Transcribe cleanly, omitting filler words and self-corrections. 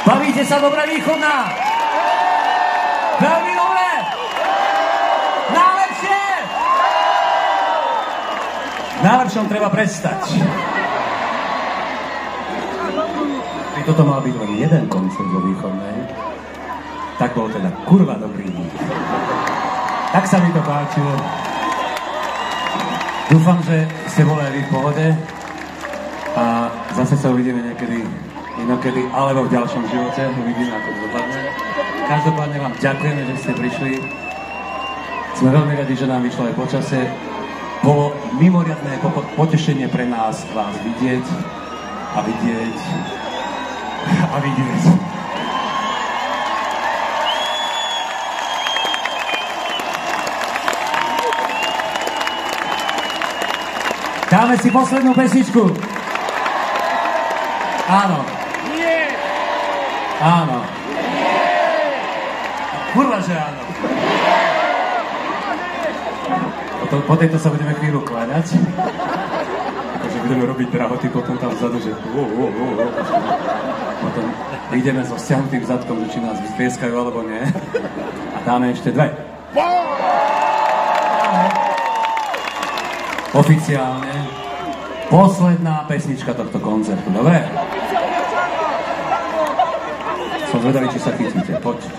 Bavíte sa dobre, Východná? Veľmi dobre! Najlepšie! Najlepšom treba prestať. Keď toto mal byť len jeden koncert vo Východnej, tak bol teda kurva dobrý. Tak sa mi to páčilo. Dúfam, že ste boli aj vy v pohode a zase sa uvidíme niekedy inokedy, alebo v ďalšom živote. Uvidíme, ako to dopadne. Každopádne vám ďakujeme, že ste prišli. Sme veľmi radi, že nám vyšlo aj počasie. Bolo mimoriadne potešenie pre nás vás vidieť a vidieť a vidieť. Dáme si poslednú pesničku. Áno. Nie. Áno. Nie. Kurva, že áno. Po tejto sa budeme chvíľu kláňať. Takže budeme robiť drahoty potom tam vzadu, že potom ideme so stiahnutým zadkom, že či nás vytrieskajú alebo nie. A dáme ešte dve. Oficiálne posledná pesnička tohto koncertu, dobre? Som zvedavý, či sa chytíte. Poďte.